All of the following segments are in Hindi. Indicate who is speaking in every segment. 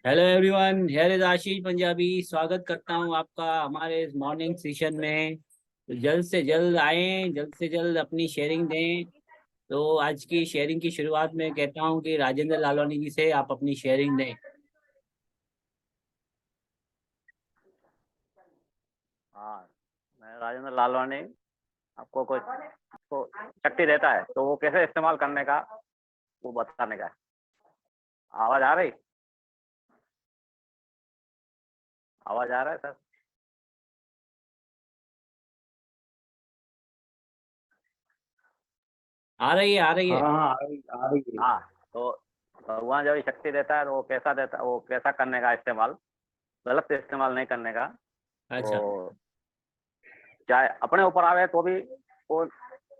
Speaker 1: हेलो एवरीवन, हियर इज आशीष पंजाबी। स्वागत करता हूं आपका हमारे इस मॉर्निंग सेशन में। तो जल्द से जल्द आएं, जल्द से जल्द अपनी शेयरिंग दें। तो आज की शेयरिंग की शुरुआत में कहता हूं कि राजेंद्र लालवानी जी से आप अपनी शेयरिंग दें।
Speaker 2: हाँ। मैं राजेंद्र लालवानी आपको कुछ आपको शक्ति देता है तो वो कैसे इस्तेमाल करने का वो बताने का है। आवाज आ रही? आवाज आ रहा है सर?
Speaker 1: आ रही है, आ रही
Speaker 3: हाँ
Speaker 1: है।
Speaker 3: हाँ, आ रही है।
Speaker 2: हाँ। तो भगवान जब ये शक्ति देता है तो वो कैसा देता है, वो कैसा करने का इस्तेमाल, गलत इस्तेमाल नहीं करने का।
Speaker 1: अच्छा।
Speaker 2: तो चाहे अपने ऊपर आवे तो भी वो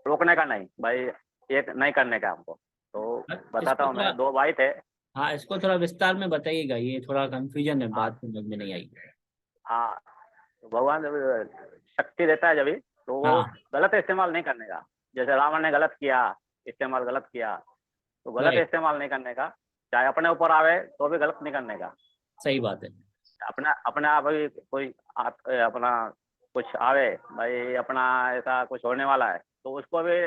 Speaker 2: रोकने का नहीं भाई, एक नहीं करने का हमको। तो बताता
Speaker 1: इसको
Speaker 2: हूँ,
Speaker 1: थोड़ा,
Speaker 2: मैं दो भाई थे।
Speaker 1: हाँ इसको थोड़ा विस्तार में बताइएगा, ये थोड़ा कंफ्यूजन है,
Speaker 2: हाँ
Speaker 1: बात समझ में नहीं आई।
Speaker 2: हाँ। तो भगवान जब शक्ति देता है जब भी, तो वो
Speaker 1: हाँ।
Speaker 2: गलत इस्तेमाल नहीं करने का। जैसे रावण ने गलत किया, इस्तेमाल गलत किया, तो गलत
Speaker 1: राइट।
Speaker 2: इस्तेमाल नहीं करने का। चाहे अपने ऊपर आवे तो भी गलत नहीं करने का।
Speaker 1: सही बात है।
Speaker 2: अपना अपने आप ही कोई अपना कुछ आवे भाई, अपना ऐसा कुछ होने वाला है तो उसको भी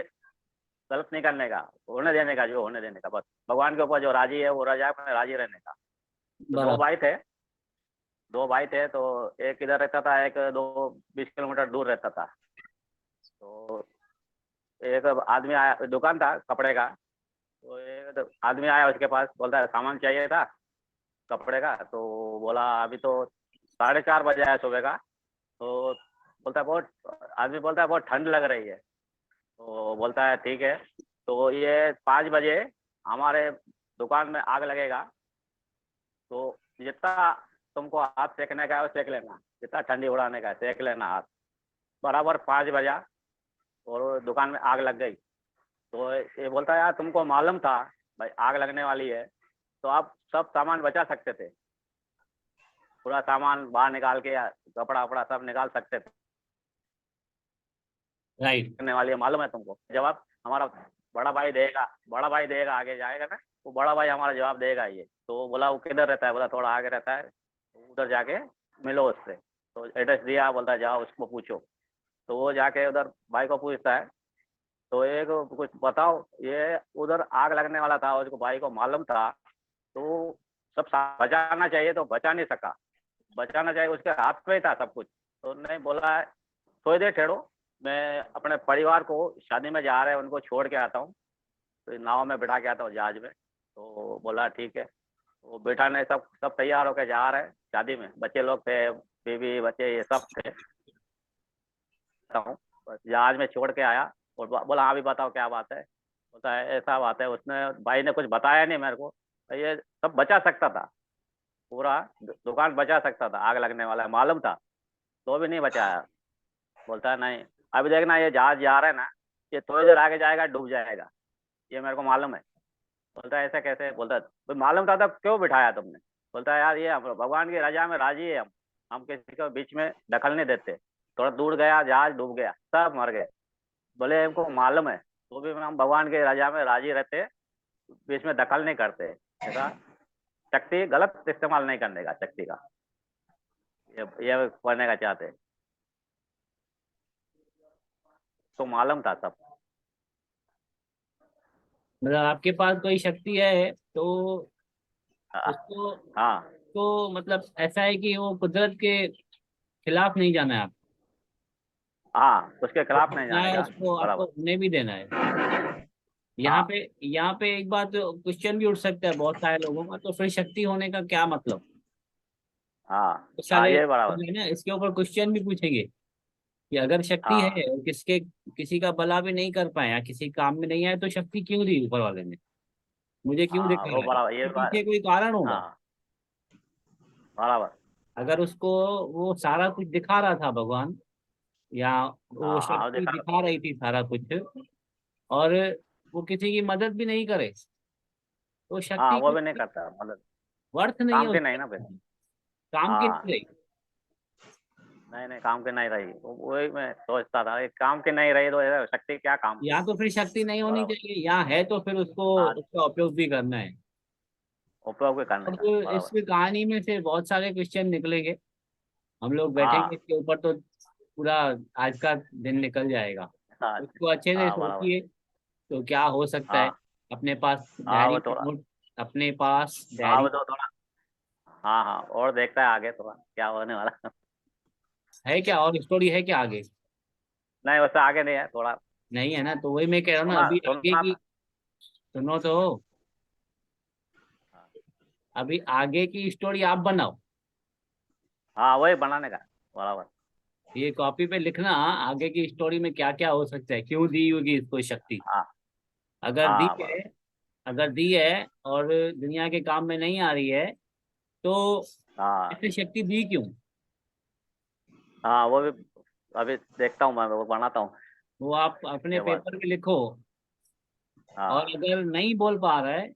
Speaker 2: गलत नहीं करने का, होने देने का, जो होने देने का। बस भगवान के ऊपर जो राजी है वो राजा में राजी रहने का। तो
Speaker 1: बराबर।
Speaker 2: दो भाई थे तो एक इधर रहता था, एक दो 20 किलोमीटर दूर रहता था। तो एक आदमी आया, दुकान था कपड़े का। तो एक आदमी आया उसके पास, बोलता है सामान चाहिए था कपड़े का। तो बोला अभी तो 4:30 बजे आया सुबह का। तो बोलता है बहुत, आदमी बोलता है बहुत ठंड लग रही है। तो बोलता है ठीक है, तो ये 5 बजे हमारे दुकान में आग लगेगा। तो जितना तुमको हाथ सेकने का है वो सेक लेना, जितना ठंडी उड़ाने का है सेक लेना हाथ। बराबर 5 बजा और दुकान में आग लग गई। तो ये बोलता है यार तुमको मालूम था भाई आग लगने वाली है, तो आप सब सामान बचा सकते थे, पूरा सामान बाहर निकाल के या कपड़ा वपड़ा सब निकाल सकते थे।
Speaker 1: राइट।
Speaker 2: करने वाली है मालूम है तुमको। जवाब हमारा बड़ा भाई देगा, आगे जाएगा ना, वो बड़ा भाई हमारा जवाब देगा ये। तो बोला वो किधर रहता है, बोला थोड़ा आगे रहता है, तो उधर जाके मिलो उससे। तो एड्रेस दिया, बोलता है जाओ उसको पूछो। तो वो जाके उधर भाई को पूछता है। तो एक कुछ बताओ, ये उधर आग लगने वाला था, उसको भाई को मालूम था। तो सब बचाना चाहिए तो बचा नहीं सका, बचाना चाहिए उसके हाथ में ही था सब कुछ। तो नहीं, बोला थोड़ी देर ठहरो, मैं अपने परिवार को शादी में जा रहे हैं उनको छोड़ के आता हूँ, तो नाव में बिठा के आता हूँ, जहाज में। तो बोला ठीक है। वो बिठाने सब सब तैयार होकर जा रहे हैं शादी में, बच्चे लोग थे, बीवी बच्चे ये सब थे। बस जहाज में छोड़ के आया और बोला हाँ भी बताओ क्या बात है। बोलता है ऐसा बात है, उसने भाई ने कुछ बताया नहीं मेरे को, तो ये सब बचा सकता था, पूरा दुकान बचा सकता था, आग लगने वाला है मालूम था तो भी नहीं बचाया। बोलता है नहीं, अभी देखना ये जहाज जा रहा है ना, ये थोड़ी देर आगे जाएगा डूब जाएगा, ये मेरे को मालूम है। बोलता है ऐसा कैसे? बोलता है तो मालूम था तब क्यों बिठाया तुमने? बोलता है यार ये हम भगवान की रजा में राजी है, हम किसी को बीच में दखल नहीं देते। थोड़ा दूर गया जहाज डूब गया, सब मर गए, बोले हमको मालूम है तो भी हम भगवान की रजा में राजी रहते, बीच में दखल नहीं करते। ऐसा शक्ति गलत इस्तेमाल नहीं करने का, शक्ति का ये करने का चाहते, तो मालूम था सब।
Speaker 1: मतलब आपके पास कोई शक्ति है तो
Speaker 2: हाँ
Speaker 1: उसको,
Speaker 2: हाँ।
Speaker 1: तो मतलब ऐसा है कि वो कुदरत के खिलाफ नहीं जाना है। आप
Speaker 2: उसके
Speaker 1: वो
Speaker 2: खिलाफ नहीं
Speaker 1: करना
Speaker 2: जाने
Speaker 1: है
Speaker 2: का।
Speaker 1: उसको, आपको
Speaker 2: बराबर।
Speaker 1: उन्हें भी देना है। यहाँ
Speaker 2: हाँ
Speaker 1: पे यहाँ पे एक बात क्वेश्चन भी उठ सकता है बहुत सारे लोगों का, तो फिर शक्ति होने का क्या मतलब?
Speaker 2: हाँ
Speaker 1: तो
Speaker 2: हाँ,
Speaker 1: सारे
Speaker 2: ये बराबर।
Speaker 1: लोग हैं ना, इसके ऊपर क्वेश्चन भी पूछेंगे कि अगर शक्ति
Speaker 2: हाँ
Speaker 1: है और किसी का भला भी नहीं कर पाए या किसी काम में नहीं आए, तो शक्ति क्यों दी ऊपर वाले ने? मुझे क्यों
Speaker 2: हाँ,
Speaker 1: दिखा
Speaker 2: वो
Speaker 1: रहा है?
Speaker 2: बराबर, ये
Speaker 1: इसके
Speaker 2: बात।
Speaker 1: पीछे कोई कारण होगा।
Speaker 2: हाँ बराबर।
Speaker 1: अगर उसको वो सारा कुछ दिखा रहा था भगवान, या वो
Speaker 2: हाँ हाँ,
Speaker 1: शक्ति
Speaker 2: देखा।
Speaker 1: दिखा रही थी सारा कुछ, और वो किसी की मदद भी नहीं करे, तो
Speaker 2: हाँ,
Speaker 1: शक्ति
Speaker 2: वो भी नहीं
Speaker 1: की
Speaker 2: करता मतलब,
Speaker 1: वर्थ नहीं है
Speaker 2: काम
Speaker 1: उस
Speaker 2: की नहीं ना फिर।
Speaker 1: शक्ति की। काम की
Speaker 2: हाँ,
Speaker 1: नहीं रही।
Speaker 2: नहीं नहीं, काम की नहीं रही, वही मैं सोचता था, ये काम की नहीं रही तो ये शक्ति क्या काम की।
Speaker 1: या तो फिर शक्ति नहीं होनी
Speaker 2: बराबर।
Speaker 1: चाहिए, या है तो फिर उसको
Speaker 2: हाँ
Speaker 1: उसका उपयोग भी करना है।
Speaker 2: उपयोग भी करने का,
Speaker 1: अब
Speaker 2: बराबर।
Speaker 1: इसकी कहानी में से बहुत सारे क्वेश्चन निकलेंगे। हम लोग बैठेंगे
Speaker 2: हाँ
Speaker 1: इसके ऊपर तो पूरा आज का दिन निकल जाएगा।
Speaker 2: हाँ
Speaker 1: उसको अच्छे से
Speaker 2: हाँ, बराबर।
Speaker 1: सोचिए तो क्या हो सकता है।
Speaker 2: हाँ
Speaker 1: अपने पास
Speaker 2: हाँ, वो
Speaker 1: डायरी
Speaker 2: थोड़ा।
Speaker 1: नोट, अपने पास
Speaker 2: हाँ वो
Speaker 1: डायरी
Speaker 2: तो थोड़ा। हाँ हाँ, और देखता है आगे थोड़ा क्या होने वाला।
Speaker 1: है क्या, और स्टोरी है क्या आगे?
Speaker 2: नहीं, वैसे आगे नहीं है थोड़ा।
Speaker 1: नहीं है ना, तो वही मैं कह रहा हूँ ना,
Speaker 2: सुना
Speaker 1: अभी आगे
Speaker 2: सुनना
Speaker 1: की।
Speaker 2: था।
Speaker 1: सुनो तो,
Speaker 2: हाँ
Speaker 1: अभी आगे की स्टोरी आप बनाओ।
Speaker 2: हाँ, वही बनाने का, बराबर।
Speaker 1: ये कॉपी पे लिखना, आगे की स्टोरी में क्या क्या हो सकता है, क्यों दी होगी इसको शक्ति।
Speaker 2: हाँ
Speaker 1: अगर दी
Speaker 2: हाँ,
Speaker 1: है,
Speaker 2: बराबर।
Speaker 1: अगर दी है और दुनिया के काम में नहीं आ रही है, तो
Speaker 2: हाँ
Speaker 1: ऐसी शक्ति दी क्यों?
Speaker 2: हाँ, वो भी अभी देखता हूँ, मैं वो बनाता हूँ
Speaker 1: वो आप अपने
Speaker 2: के बाद।
Speaker 1: पेपर पे लिखो। और
Speaker 2: हाँ
Speaker 1: अगर नहीं बोल पा रहा है,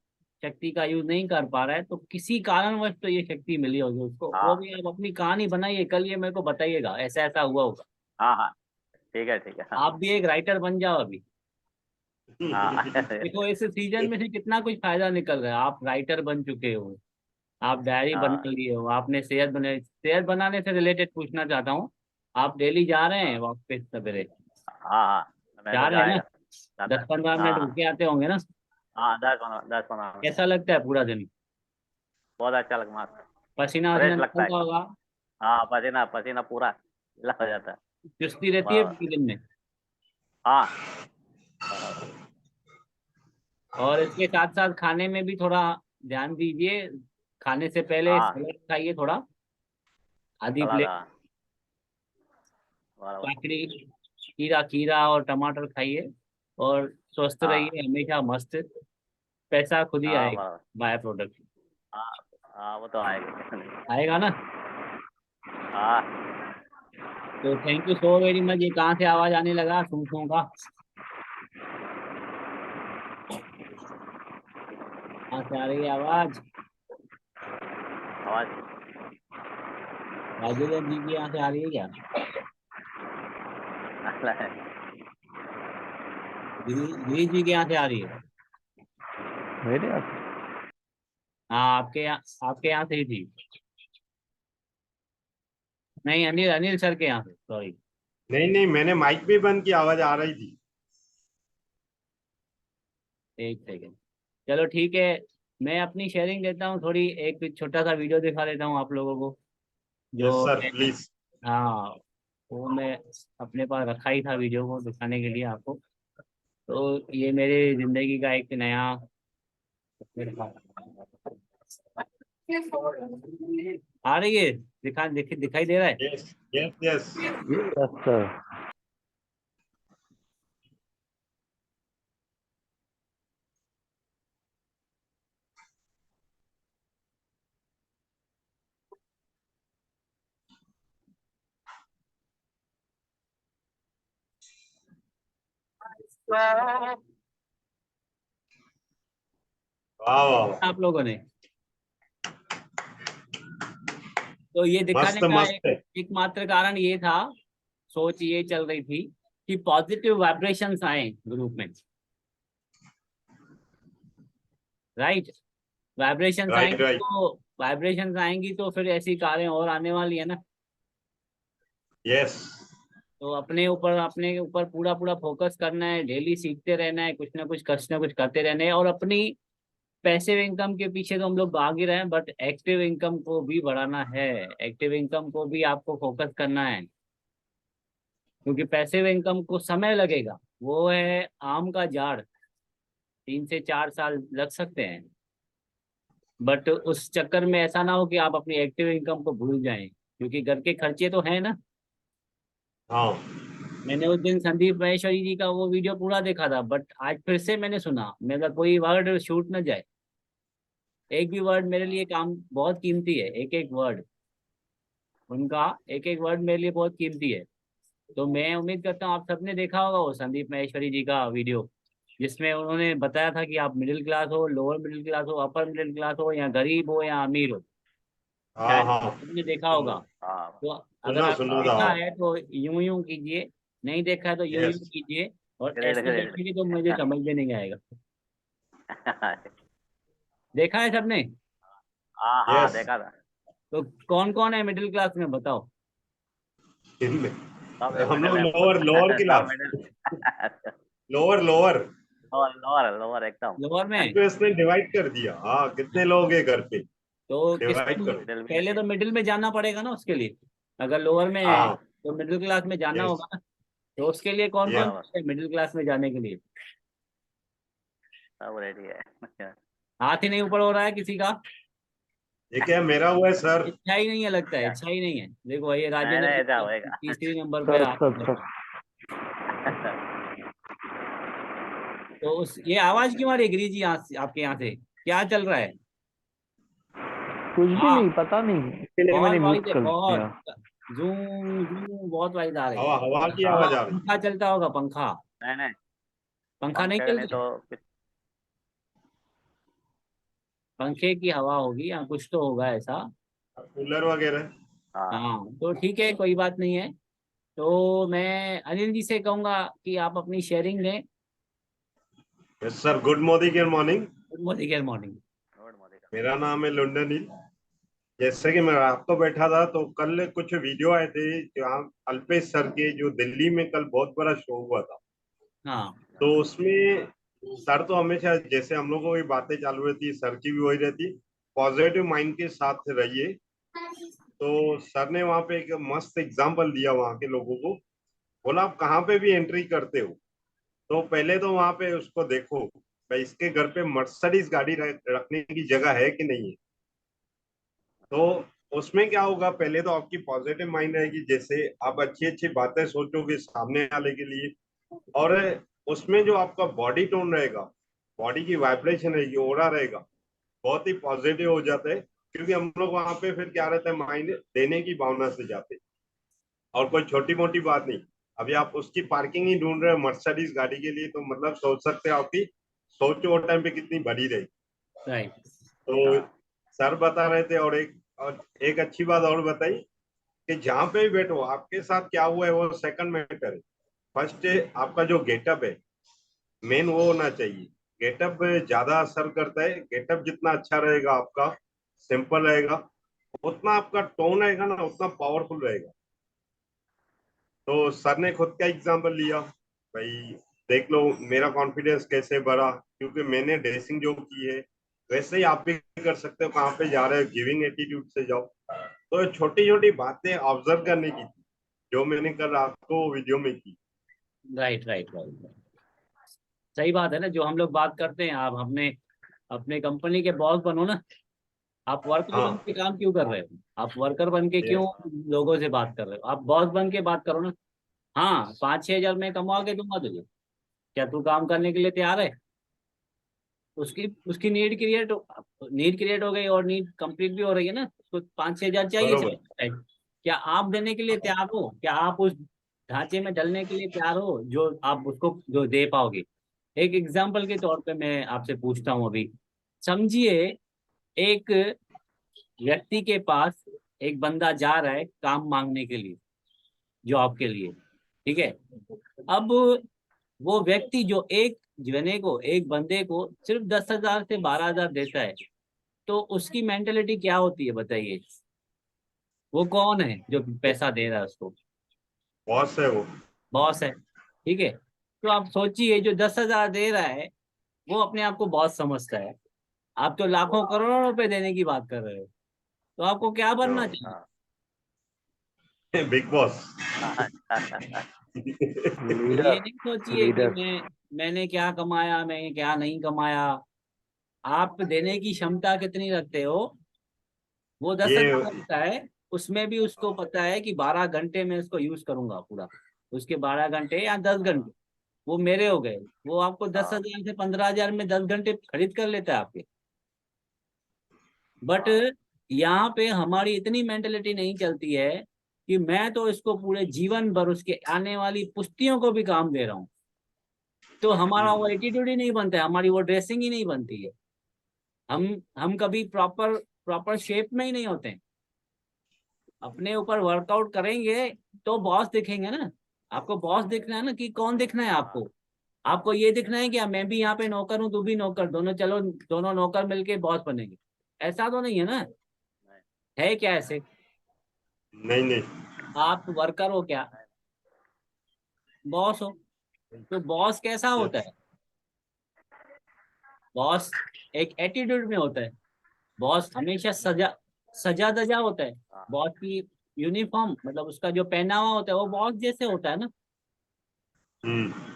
Speaker 1: शक्ति का यूज नहीं कर पा रहा है, तो किसी कारणवश तो ये शक्ति मिली होगी उसको, वो
Speaker 2: हाँ
Speaker 1: भी आप अपनी कहानी बनाइए, कल ये मेरे को बताइएगा ऐसा ऐसा हुआ होगा।
Speaker 2: हाँ हाँ, ठीक है ठीक है। हाँ
Speaker 1: आप भी एक राइटर बन जाओ अभी।
Speaker 2: हाँ।
Speaker 1: देखो इस सीजन में से कितना कुछ फायदा निकल रहा है, आप राइटर बन चुके हो, आप डायरी बना
Speaker 2: हाँ
Speaker 1: लिए हो, आपने सेहत बनाने से रिलेटेड पूछना चाहता हूँ। आप डेली जा रहे हैं
Speaker 2: हाँ
Speaker 1: वॉक पे सवेरे?
Speaker 2: हाँ हाँ, मेरे
Speaker 1: जा
Speaker 2: को
Speaker 1: रहे हैं ना?
Speaker 2: जाएगा। जाता।
Speaker 1: 10-15 मिनट
Speaker 2: हाँ
Speaker 1: रुके आते होंगे ना?
Speaker 2: हाँ, 10-15 मिनट।
Speaker 1: कैसा लगता है पूरा दिन?
Speaker 2: बहुत अच्छा लगा, मस्त।
Speaker 1: पसीना वसीना
Speaker 2: फ्रेश लगता है
Speaker 1: निकलता
Speaker 2: एकदम।
Speaker 1: होगा?
Speaker 2: हाँ, पसीना पसीना पूरा गीला हो जाता है।
Speaker 1: चुस्ती रहती है
Speaker 2: बराबर।
Speaker 1: पूरे दिन में?
Speaker 2: हाँ, बराबर।
Speaker 1: और इसके साथ साथ खाने में भी थोड़ा ध्यान दीजिए। खाने से पहले
Speaker 2: हाँ,
Speaker 1: सलाद खाइए थोड़ा, आधी
Speaker 2: सलाद,
Speaker 1: प्लेट।
Speaker 2: हाँ, बराबर।
Speaker 1: काकड़ी, खीरा खीरा और टमाटर खाइए। और स्वस्थ
Speaker 2: हाँ
Speaker 1: रहिए हमेशा, मस्त। पैसा खुद ही
Speaker 2: हाँ,
Speaker 1: आएगा,
Speaker 2: बराबर।
Speaker 1: By product.
Speaker 2: हाँ हाँ, वो तो आएगी।
Speaker 1: आएगा ना?
Speaker 2: हाँ।
Speaker 1: तो thank you so very much. ये कहाँ से आवाज आने लगा सूसों का? कहाँ से आ रही है आवाज?
Speaker 2: आवाज।
Speaker 1: राजेंद्र जी की यहाँ से आ रही है क्या? गिरीश जी के यहाँ से आ रही है?
Speaker 3: मेरे यहाँ
Speaker 1: हाँ आपके यहाँ से ही थी। नहीं, अनिल अनिल सर के यहाँ से, सॉरी।
Speaker 3: नहीं नहीं, मैंने माइक भी बंद की, आवाज आ रही थी।
Speaker 1: एक सेकेंड। चलो ठीक है। मैं अपनी शेयरिंग देता हूँ थोड़ी, एक छोटा सा वीडियो दिखा देता हूँ आप लोगों को।
Speaker 3: यस
Speaker 1: जो
Speaker 3: सर,
Speaker 1: मैंने,
Speaker 3: प्लीज।
Speaker 1: हाँ, वो मैं अपने पास रखा ही था वीडियो को दिखाने के लिए आपको। तो ये मेरी जिंदगी का एक नया, आ रही है, दिखाई दे रहा है।
Speaker 3: Yes yes yes.
Speaker 2: Yes sir.
Speaker 3: वाह वाह वाह।
Speaker 1: आप लोगों ने, तो ये दिखाने
Speaker 3: मस्त
Speaker 1: का
Speaker 3: मस्त है।
Speaker 1: एकमात्र कारण ये था, सोच ये चल रही थी कि पॉजिटिव वाइब्रेशंस आए ग्रुप में। राइट? वाइब्रेशंस
Speaker 3: राइट
Speaker 1: आएंगी
Speaker 3: राइट।
Speaker 1: तो, वाइब्रेशंस आएंगी तो फिर ऐसी कारें और आने वाली है ना।
Speaker 3: यस।
Speaker 1: तो अपने ऊपर पूरा पूरा फोकस करना है, डेली सीखते रहना है, कुछ ना कुछ करते रहना है। और अपनी पैसिव इनकम के पीछे तो हम लोग भाग ही रहे हैं, बट एक्टिव इनकम को भी बढ़ाना है। एक्टिव इनकम को भी आपको फोकस करना है, क्योंकि पैसिव इनकम को समय लगेगा। वो है आम का झाड़, 3 से 4 साल लग सकते हैं। बट उस चक्कर में ऐसा ना हो कि आप अपनी एक्टिव इनकम को भूल जाएं, क्योंकि घर के खर्चे तो है ना।
Speaker 3: हाँ
Speaker 1: मैंने उस दिन संदीप महेश्वरी जी का वो वीडियो पूरा देखा था, बट आज फिर से मैंने सुना, मेरा कोई वर्ड छूट न जाए। एक भी वर्ड मेरे लिए काम बहुत कीमती है, एक एक वर्ड उनका, एक एक वर्ड मेरे लिए बहुत कीमती है। तो मैं उम्मीद करता हूँ आप सबने देखा होगा वो संदीप महेश्वरी जी का वीडियो, जिसमें उन्होंने बताया था कि आप मिडिल क्लास हो, लोअर मिडिल क्लास हो, अपर मिडिल क्लास हो, या गरीब हो या अमीर हो,
Speaker 3: हाँ
Speaker 1: शायद
Speaker 3: हाँ।
Speaker 1: आपने देखा
Speaker 3: सुनो,
Speaker 1: होगा।
Speaker 2: हाँ
Speaker 1: तो अगर
Speaker 3: सुनो
Speaker 1: आपने
Speaker 3: सुनो था।
Speaker 1: देखा है तो यूं यूं कीजिए, नहीं देखा है तो यूं
Speaker 3: यस।
Speaker 1: यूं कीजिए। और
Speaker 2: ग्रेड
Speaker 1: ऐसे
Speaker 2: ग्रेड।
Speaker 1: देखेंगे तो मुझे समझ में नहीं आएगा। देखा है सबने?
Speaker 2: हाँ हाँ
Speaker 3: Yes.
Speaker 2: देखा था।
Speaker 1: तो कौन कौन है मिडिल क्लास में बताओ?
Speaker 3: इनमें
Speaker 2: सब
Speaker 3: हम लोग
Speaker 2: मिडिल है
Speaker 3: लोअर
Speaker 2: सब
Speaker 3: class,
Speaker 2: middle
Speaker 3: lower lower
Speaker 2: lower lower lower एकदम
Speaker 1: लोअर में।
Speaker 3: तो इसने डिवाइड कर दिया। हाँ, कितने लोग हैं घर पे,
Speaker 1: तो किसको
Speaker 3: डिवाइड करो।
Speaker 2: मिडिल में
Speaker 1: पहले तो मिडिल में जाना पड़ेगा ना उसके लिए। अगर लोअर में है
Speaker 3: हाँ,
Speaker 1: तो मिडिल क्लास में जाना
Speaker 3: यस,
Speaker 1: होगा ना। तो उसके लिए कौन कौन
Speaker 3: यस।
Speaker 2: बराबर
Speaker 1: है मिडिल क्लास में जाने के लिए?
Speaker 2: सब रेडी है।
Speaker 1: हाथ ही नहीं ऊपर हो रहा है किसी का।
Speaker 3: ये क्या मेरा हुआ है सर?
Speaker 1: इच्छा ही नहीं है, लगता है
Speaker 2: क्या
Speaker 1: इच्छा ही नहीं है। देखो ये
Speaker 2: नहीं
Speaker 1: राजेंद्र
Speaker 2: नहीं ऐसा
Speaker 1: गुप्ता
Speaker 2: होएगा।
Speaker 1: तीसरी नंबर पे
Speaker 4: सर
Speaker 1: हाथ
Speaker 4: सर
Speaker 1: ऊपर।
Speaker 4: सर
Speaker 1: तो उस ये आवाज क्यों आ रही है गिरी जी यहाँ से, आपके यहाँ से क्या चल रहा है?
Speaker 4: कुछ भी
Speaker 1: हाँ
Speaker 4: नहीं, पता नहीं, इसके लिए
Speaker 1: बहुत
Speaker 4: मैंने
Speaker 1: वाइज
Speaker 4: म्यूट
Speaker 1: है
Speaker 4: कर दिया।
Speaker 1: बहुत। जूम जूम बहुत वाइज आ रही
Speaker 3: हवा, हवा की
Speaker 1: है। हाँ
Speaker 3: आवाज आ रही।
Speaker 1: पंखा चलता होगा पंखा।
Speaker 2: नहीं नहीं
Speaker 1: पंखा नहीं
Speaker 2: पंखे नहीं
Speaker 1: चलता है?
Speaker 2: तो
Speaker 1: पंखे की हवा होगी या कुछ तो होगा ऐसा।
Speaker 3: कूलर वगैरह।
Speaker 2: हाँ
Speaker 1: हाँ तो ठीक है कोई बात नहीं है। तो मैं अनिल जी से कहूंगा कि आप अपनी शेयरिंग दें।
Speaker 3: Yes sir, good morning, good morning.
Speaker 1: Good morning morning.
Speaker 2: Road Modi का
Speaker 3: मेरा नाम है लुंडनिल। जैसे कि मैं रात को बैठा था तो कल कुछ वीडियो आए थे जहाँ अल्पेश सर के, जो दिल्ली में कल बहुत बड़ा शो हुआ था।
Speaker 1: हाँ
Speaker 3: तो उसमें सर तो हमेशा जैसे हम लोगों की बातें चालू रहती, सर की भी वही रहती, पॉजिटिव माइंड के साथ रहिए। तो सर ने वहां पे एक मस्त एग्जाम्पल दिया वहां के लोगों को। बोला आप कहाँ पे भी एंट्री करते हो तो पहले तो वहां पे उसको देखो भाई इसके घर पे मर्सिडीज गाड़ी रखने की जगह है कि नहीं है। तो उसमें क्या होगा, पहले तो आपकी पॉजिटिव माइंड रहेगी, जैसे आप अच्छी अच्छी बातें सोचोगे सामने वाले के लिए। और उसमें जो आपका बॉडी टोन रहेगा, बॉडी की वाइब्रेशन रहेगी, ओरा रहेगा, बहुत ही पॉजिटिव हो जाता है। क्योंकि हम लोग वहां पे फिर क्या रहता है, माइंड देने की भावना से जाते हैं। और कोई छोटी मोटी बात नहीं। अभी आप उसकी पार्किंग ही ढूंढ रहे हो मर्सिडीज गाड़ी के लिए, तो मतलब सोच सकते हो आपकी सोच वो टाइम पे कितनी बड़ी रहेगी।
Speaker 1: राइट।
Speaker 3: तो
Speaker 2: हाँ
Speaker 3: सर बता रहे थे, और एक अच्छी बात और बताई कि जहाँ पे भी बैठो आपके साथ क्या हुआ है वो सेकंड मैटर है। फर्स्ट आपका जो गेटअप है, मेन वो होना चाहिए। गेटअप ज्यादा असर करता है। गेटअप जितना अच्छा रहेगा आपका, सिंपल रहेगा, उतना आपका टोन रहेगा ना, उतना पावरफुल रहेगा। तो सर ने खुद का एग्जांपल लिया, भाई देख लो मेरा कॉन्फिडेंस कैसे बढ़ा, क्योंकि मैंने ड्रेसिंग जो की है। वैसे ही आप भी कर सकते हो, कहाँ पे जा रहे हो गिविंग एटीट्यूड से जाओ। तो छोटी छोटी बातें ऑब्जर्व करने की थी, जो मैंने कल रात को वीडियो में की।
Speaker 1: Right right right. सही बात है ना जो हम लोग बात करते हैं। आप अपने अपने कंपनी के बॉस बनो ना। आप वर्कर बन
Speaker 3: हाँ,
Speaker 1: के काम क्यों कर रहे हो? आप वर्कर बन के क्यों
Speaker 3: यस,
Speaker 1: लोगों से बात कर रहे हो? आप बॉस बन के बात करो ना। हाँ 5-6 हजार मैं कमा के दूंगा तुझे। क्या तू काम करने के लिए तैयार है? उसकी उसकी नीड क्रिएट हो गई और नीड कंप्लीट भी हो रही है ना। उसको 5-6 हजार चाहिए
Speaker 3: बरोबर।
Speaker 1: चाहिए। क्या आप देने के लिए तैयार हो? क्या आप उस ढांचे में ढलने के लिए तैयार हो जो आप उसको जो दे पाओगे? एक एग्जाम्पल के तौर पे मैं आपसे पूछता हूँ अभी। समझिए एक व्यक्ति के पास एक बंदा जा रहा है काम मांगने के लिए, जॉब के लिए। ठीक है। अब वो व्यक्ति जो एक जने को एक बंदे को सिर्फ 10 हजार से 12 हजार देता है, तो उसकी मेंटेलिटी क्या होती है बताइए? वो कौन है जो पैसा दे रहा है उसको?
Speaker 3: बॉस है वो।
Speaker 1: बॉस है। ठीक है। तो आप सोचिए जो 10 हजार दे रहा है वो अपने आप को बॉस समझता है। आप तो लाखों करोड़ों रुपए देने की बात कर रहे हो। तो आपको क्या बनना चाहिए?
Speaker 2: हाँ
Speaker 3: बिग बॉस।
Speaker 2: हाँ
Speaker 1: ये
Speaker 4: लीडर,
Speaker 1: नहीं सोचिए कि
Speaker 4: लीडर।
Speaker 1: मैंने क्या कमाया मैं क्या नहीं कमाया। आप देने की क्षमता कितनी रखते हो? वो दस
Speaker 3: ये
Speaker 1: हजार रखता है। उसमें भी उसको पता है कि 12 घंटे में इसको यूज करूंगा पूरा। उसके 12 घंटे या 10 घंटे वो मेरे हो गए। वो आपको दस
Speaker 2: हाँ
Speaker 1: हजार से 15 हजार में 10 घंटे खरीद कर लेता है आपके। बट
Speaker 2: हाँ
Speaker 1: यहाँ पे हमारी इतनी मेंटेलिटी नहीं चलती है कि मैं तो इसको पूरे जीवन भर उसके आने वाली पुश्तियों को भी काम दे रहा हूँ। तो हमारा वो एटीट्यूड ही नहीं बनता है, हमारी वो ड्रेसिंग ही नहीं बनती है। हम कभी प्रॉपर प्रॉपर शेप में ही नहीं होते हैं। अपने ऊपर वर्कआउट करेंगे तो बॉस दिखेंगे ना। आपको बॉस दिखना है ना कि कौन दिखना है
Speaker 2: हाँ
Speaker 1: आपको? आपको ये दिखना है कि मैं भी यहाँ पे नौकर हूँ तू भी नौकर, दोनों चलो दोनों नौकर मिलके बॉस बनेंगे। ऐसा तो नहीं है ना? है क्या ऐसे?
Speaker 3: नहीं नहीं।
Speaker 1: आप वर्कर हो क्या? बॉस हो। तो बॉस कैसा होता
Speaker 3: यस।
Speaker 1: है? बॉस एक एटीट्यूड में होता है। बॉस हमेशा सजा सजा धजा होता है।
Speaker 2: हाँ
Speaker 1: बॉस की यूनिफॉर्म मतलब उसका जो पहनावा होता है वो बॉस जैसे होता है ना।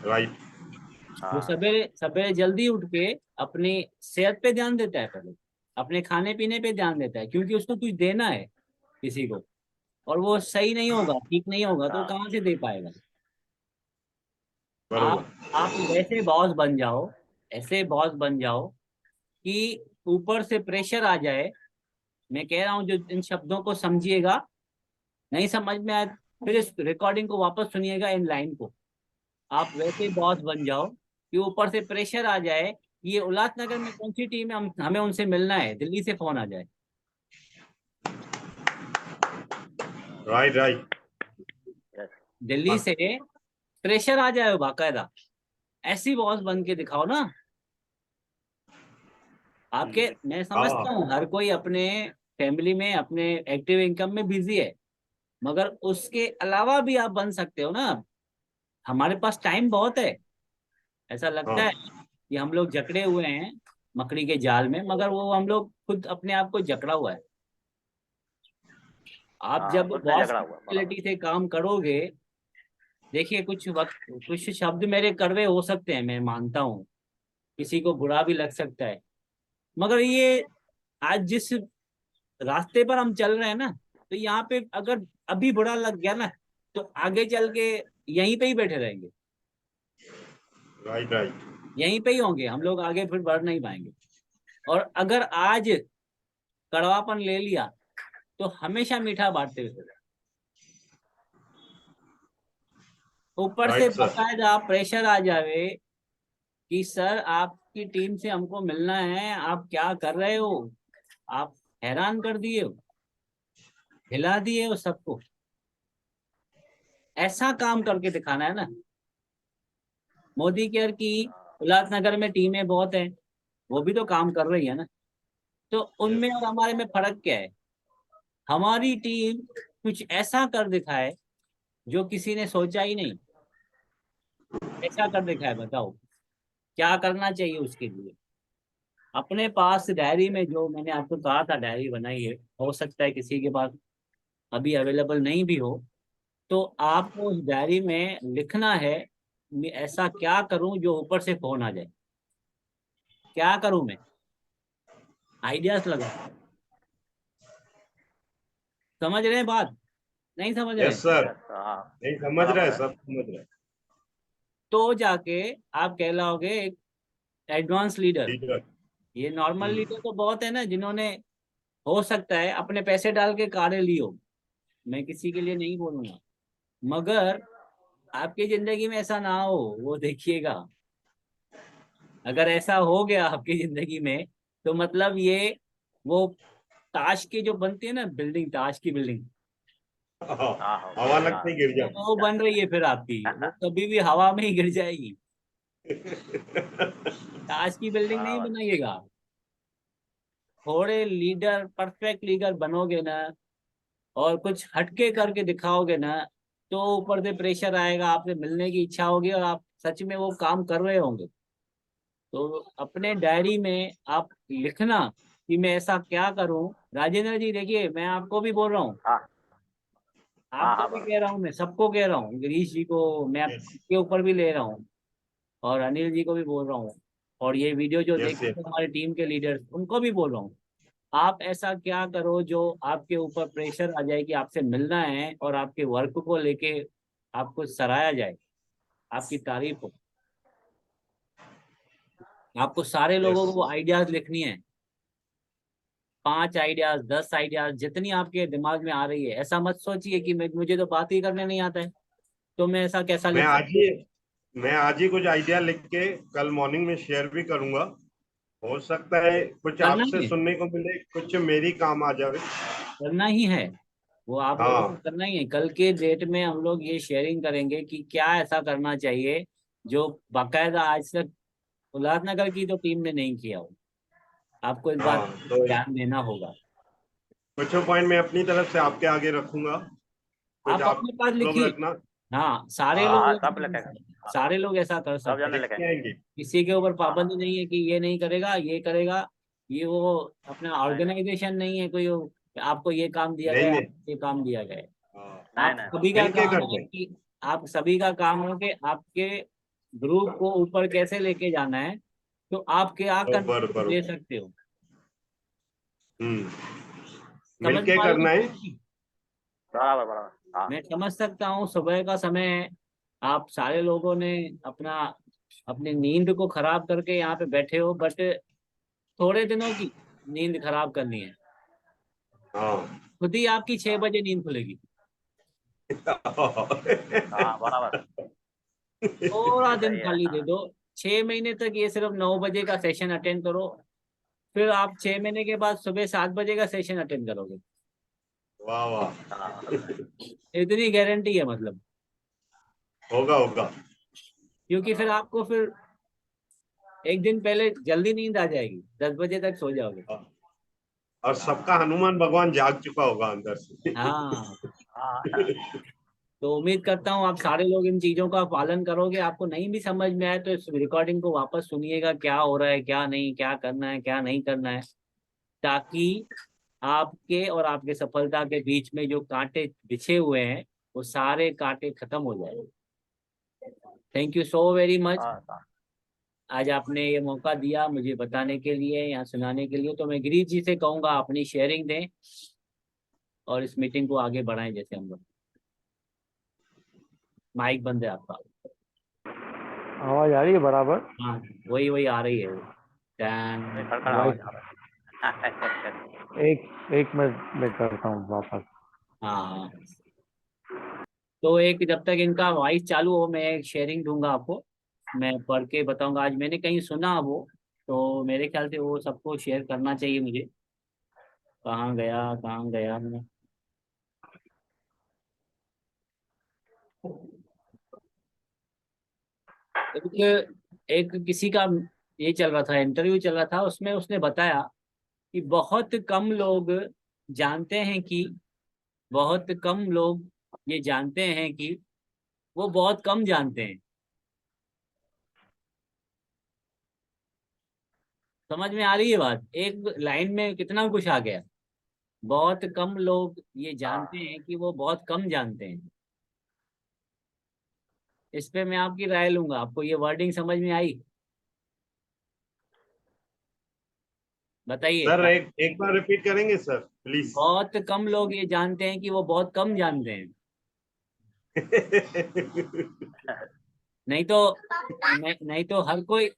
Speaker 3: राइट।
Speaker 1: वो
Speaker 2: हाँ
Speaker 1: सवेरे सवेरे जल्दी उठ के अपनी सेहत पे ध्यान देता है पहले। अपने खाने पीने पे ध्यान देता है क्योंकि उसको कुछ देना है किसी को। और वो सही नहीं होगा, ठीक नहीं होगा तो
Speaker 2: हाँ
Speaker 1: कहाँ से दे पाएगा? आप
Speaker 3: बरोबर।
Speaker 1: आप वैसे बॉस बन जाओ, ऐसे बॉस बन जाओ कि ऊपर से प्रेशर आ जाए। मैं कह रहा हूँ जो इन शब्दों को समझिएगा, नहीं समझ में आए फिर इस रिकॉर्डिंग को वापस सुनिएगा इन लाइन को। आप वैसे बॉस बन जाओ कि ऊपर से प्रेशर आ जाए। ये उल्लासनगर में कौन सी टीम है, हमें उनसे मिलना है, दिल्ली से फोन आ जाए।
Speaker 3: Right right.
Speaker 2: यस
Speaker 1: दिल्ली से प्रेशर आ जाए बाकायदा। ऐसी बॉस बन के दिखाओ ना। आपके मैं समझता
Speaker 3: हाँ
Speaker 1: हूँ हर कोई अपने फैमिली में अपने एक्टिव इनकम में बिजी है, मगर उसके अलावा भी आप बन सकते हो ना। हमारे पास टाइम बहुत है। ऐसा लगता है
Speaker 3: हाँ
Speaker 1: कि हम लोग जकड़े हुए हैं मकड़ी के जाल में, मगर वो हम लोग खुद अपने आप को जकड़ा हुआ है। आप
Speaker 2: हाँ,
Speaker 1: जब
Speaker 2: खुद से
Speaker 1: बॉस
Speaker 2: झगड़ा
Speaker 1: की
Speaker 2: हुआ बराबर।
Speaker 1: क्वालिटी से काम करोगे, देखिए कुछ वक्त कुछ शब्द मेरे कड़वे हो सकते हैं, मैं मानता हूँ, किसी को बुरा भी लग सकता है, मगर ये आज जिस रास्ते पर हम चल रहे हैं ना, तो यहाँ पे अगर अभी बुरा लग गया ना तो आगे चल के यहीं पे ही बैठे रहेंगे।
Speaker 3: Right right.
Speaker 1: यहीं पे ही होंगे हम लोग, आगे फिर बढ़ नहीं पाएंगे। और अगर आज कड़वापन ले लिया तो हमेशा मीठा बांटते हुए चलो। ऊपर से
Speaker 3: राइट सर।
Speaker 1: बकायदा प्रेशर आ जावे कि सर आपकी टीम से हमको मिलना है, आप क्या कर रहे हो? आप हैरान कर दिए हो, हिला दिए हो सबको। ऐसा काम करके दिखाना है ना। मोदी केयर की उल्लासनगर में टीमें बहुत हैं, वो भी तो काम कर रही है ना। तो
Speaker 3: यस।
Speaker 1: उनमें और हमारे में फर्क क्या है? हमारी टीम कुछ ऐसा कर दिखाए जो किसी ने सोचा ही नहीं। ऐसा कर दिखाए, बताओ क्या करना चाहिए उसके लिए? अपने पास डायरी में जो मैंने आपको कहा था डायरी बनाई है, हो सकता है किसी के पास अभी अवेलेबल नहीं भी हो, तो आपको उस डायरी में लिखना है मैं ऐसा क्या करूं जो ऊपर से फोन आ जाए। क्या करूं मैं? आइडियाज लगाओ। समझ रहे हैं बात? नहीं समझ रहे
Speaker 3: यस
Speaker 1: हैं?
Speaker 3: सर।
Speaker 2: यस हाँ
Speaker 3: नहीं समझ रहा
Speaker 2: बराबर
Speaker 3: है,
Speaker 2: है।
Speaker 3: सब समझ रहा है।
Speaker 1: तो जाके आप कहलाओगे एक एडवांस लीडर।
Speaker 3: लीडर।
Speaker 1: ये नॉर्मल
Speaker 3: हम्म।
Speaker 1: लीडर तो बहुत है ना जिन्होंने हो सकता है अपने पैसे डाल के कारें ली हो, मैं किसी के लिए नहीं बोलूंगा, मगर आपकी जिंदगी में ऐसा ना हो वो देखिएगा। अगर ऐसा हो गया आपकी जिंदगी में तो मतलब ये वो ताश की जो बनती है ना बिल्डिंग, ताश की बिल्डिंग,
Speaker 3: हाँ,
Speaker 2: हाँ हाँ
Speaker 3: हवा
Speaker 2: हाँ
Speaker 3: लगते ही गिर
Speaker 1: वो
Speaker 3: जाए।
Speaker 1: बन रही है फिर आपकी, वो कभी भी हवा में ही गिर जाएगी। ताश की बिल्डिंग नहीं
Speaker 2: बराबर।
Speaker 1: बनाइएगा। थोड़े लीडर परफेक्ट लीडर बनोगे ना और कुछ हटके करके दिखाओगे ना, तो ऊपर से प्रेशर आएगा, आपसे मिलने की इच्छा होगी और आप सच में वो काम कर रहे होंगे। तो अपने डायरी में आप लिखना कि मैं ऐसा क्या करूं। राजेंद्र जी देखिए, मैं आपको भी बोल रहा हूँ,
Speaker 2: हाँ हाँ
Speaker 1: आपको
Speaker 2: हाँ
Speaker 1: भी
Speaker 2: बराबर।
Speaker 1: कह रहा हूँ, मैं सबको कह रहा हूँ, गिरीश जी को मैं
Speaker 3: यस
Speaker 1: आपके ऊपर भी ले रहा हूँ, और अनिल जी को भी बोल रहा हूँ, और ये वीडियो जो
Speaker 3: यस।
Speaker 1: देखे
Speaker 3: यस।
Speaker 1: थे हमारे टीम के लीडर्स उनको भी बोल रहा हूँ। आप ऐसा क्या करो जो आपके ऊपर प्रेशर आ जाए कि आपसे मिलना है और आपके वर्क को लेके आपको सराहा जाए, आपकी तारीफ हो। आपको सारे
Speaker 3: यस।
Speaker 1: लोगों को आइडियाज लिखनी है, 5 आइडियाज 10 आइडियाज जितनी आपके दिमाग में आ रही है। ऐसा मत सोचिए कि मुझे तो बात ही करने नहीं आता है, तो मैं ऐसा कैसा
Speaker 3: मैं
Speaker 1: लिख
Speaker 3: आज
Speaker 1: सकता
Speaker 3: ही मैं आज ही कुछ आइडिया लिख के कल मॉर्निंग में शेयर भी करूंगा। हो सकता है कुछ
Speaker 1: हूँ? करना
Speaker 3: आपसे
Speaker 1: ही है,
Speaker 3: सुनने को मिले, कुछ मेरी काम आ जावे।
Speaker 1: करना ही है। वो आप लोगों को
Speaker 3: हाँ।
Speaker 1: करना ही है। कल के डेट में हम लोग ये शेयरिंग करेंगे कि क्या ऐसा करना चाहिए जो बाकायदा आज तक उल्लासनगर की तो टीम ने नहीं किया हो। आपको इस बात
Speaker 3: हाँ,
Speaker 1: पर
Speaker 3: तो
Speaker 1: ध्यान देना होगा।
Speaker 3: कुछ पॉइंट मैं अपनी तरफ से आपके आगे रखूंगा, कुछ
Speaker 1: आप
Speaker 3: आप
Speaker 1: अपने पास
Speaker 3: लोग
Speaker 1: लिखिए।
Speaker 3: रखना।
Speaker 1: हाँ, सारे
Speaker 3: हाँ,
Speaker 1: लोग
Speaker 2: हाँ
Speaker 1: ऐसा
Speaker 2: सब
Speaker 1: कर
Speaker 2: लिखेगा।
Speaker 1: सकते हैं,
Speaker 2: हाँ,
Speaker 1: सारे लोग ऐसा कर
Speaker 2: सब
Speaker 1: सकते हैं।
Speaker 2: जने
Speaker 3: लिख के
Speaker 2: लिखेंगे।
Speaker 3: आएंगे।
Speaker 1: किसी के ऊपर
Speaker 2: हाँ
Speaker 1: पाबंदी
Speaker 2: हाँ
Speaker 1: नहीं है कि ये नहीं करेगा, ये करेगा। ये वो अपना
Speaker 2: नहीं नहीं
Speaker 1: ऑर्गेनाइजेशन नहीं है कोई आपको ये काम दिया
Speaker 3: नहीं
Speaker 1: गया है,
Speaker 3: नहीं।
Speaker 1: आपको ये काम दिया गया है।
Speaker 3: हाँ,
Speaker 2: नहीं
Speaker 1: आप
Speaker 2: नहीं
Speaker 1: सभी का
Speaker 3: मिल के
Speaker 1: काम
Speaker 3: करते
Speaker 1: है
Speaker 3: हैं।
Speaker 1: कि आप सभी का काम है कि आपके ग्रुप को ऊपर कैसे लेके जाना है। तो आप क्या
Speaker 3: बरोबर
Speaker 1: कंट्रीब्यूट दे
Speaker 3: बरोबर।
Speaker 1: सकते हो।
Speaker 3: हम्म। मिल
Speaker 1: समझ में
Speaker 3: के
Speaker 1: आ रही
Speaker 3: करना
Speaker 1: है
Speaker 3: है।
Speaker 1: आपकी?
Speaker 2: बराबर बराबर। हाँ
Speaker 1: मैं समझ सकता हूँ, सुबह का समय है। आप सारे लोगों ने अपना अपनी नींद को खराब करके यहाँ पे बैठे हो, बट थोड़े दिनों की नींद खराब करनी है।
Speaker 3: हाँ।
Speaker 1: खुद ही आपकी 6 बजे नींद खुलेगी।
Speaker 2: हाँ बराबर।
Speaker 1: थोड़ा दिन
Speaker 2: सही है।
Speaker 1: खाली दे
Speaker 2: हाँ
Speaker 1: दो। 6 महीने तक ये सिर्फ 9 बजे का सेशन अटेंड करो। फिर आप 6 महीने के बाद सुबह 7 बजे का सेशन अटेंड करोगे।
Speaker 3: वाह वाह।
Speaker 2: हाँ
Speaker 1: इतनी गारंटी है मतलब।
Speaker 3: होगा होगा।
Speaker 1: क्योंकि फिर आपको फिर एक दिन पहले जल्दी नींद आ जाएगी, 10 बजे तक सो जाओगे।
Speaker 3: और सबका
Speaker 2: हाँ
Speaker 3: हनुमान भगवान जाग चुका होगा अंदर से।
Speaker 1: हाँ।
Speaker 2: हाँ
Speaker 1: तो उम्मीद करता हूँ आप सारे लोग इन चीजों का पालन करोगे। आपको नहीं भी समझ में आए तो इस रिकॉर्डिंग को वापस सुनिएगा, क्या हो रहा है क्या नहीं, क्या करना है क्या नहीं करना है, ताकि आपके और आपके सफलता के बीच में जो कांटे बिछे हुए हैं वो सारे कांटे खत्म हो जाए। Thank you so very much.
Speaker 2: हाँ हाँ।
Speaker 1: आज आपने ये मौका दिया मुझे बताने के लिए या सुनाने के लिए। तो मैं गिरीश जी से कहूँगा अपनी शेयरिंग दें और इस मीटिंग को आगे बढ़ाएं जैसे हम लोग। माइक बंद है आपका।
Speaker 4: आवाज आ रही है बराबर?
Speaker 1: हाँ, वही वही आ रही है वो।
Speaker 2: अरे
Speaker 1: टैन।
Speaker 2: खड़खड़
Speaker 4: वॉइस
Speaker 2: आवाज आ रहा है।
Speaker 4: एक एक मिनट में करता हूँ वापस।
Speaker 1: हाँ, तो एक जब तक इनका वॉइस चालू हो मैं एक शेयरिंग दूंगा आपको। मैं पढ़ के बताऊंगा, आज मैंने कहीं सुना वो। तो मेरे ख्याल से वो सबको शेयर करना चाहिए मुझे। कहाँ गया कहाँ गया मैं। एक एक किसी का ये चल रहा था, इंटरव्यू चल रहा था, उसमें उसने बताया कि बहुत कम लोग जानते हैं कि बहुत कम लोग ये जानते हैं कि वो बहुत कम जानते हैं। समझ में आ रही है बात? एक लाइन में कितना कुछ आ गया। बहुत कम लोग ये जानते
Speaker 2: हाँ
Speaker 1: हैं कि वो बहुत कम जानते हैं। इस पे मैं आपकी राय लूंगा। आपको ये वर्डिंग समझ में आई? बताइए
Speaker 3: सर
Speaker 1: क्या।
Speaker 3: एक एक बार रिपीट करेंगे सर प्लीज।
Speaker 1: बहुत कम लोग ये जानते हैं कि वो बहुत कम जानते हैं। नहीं तो नहीं तो हर कोई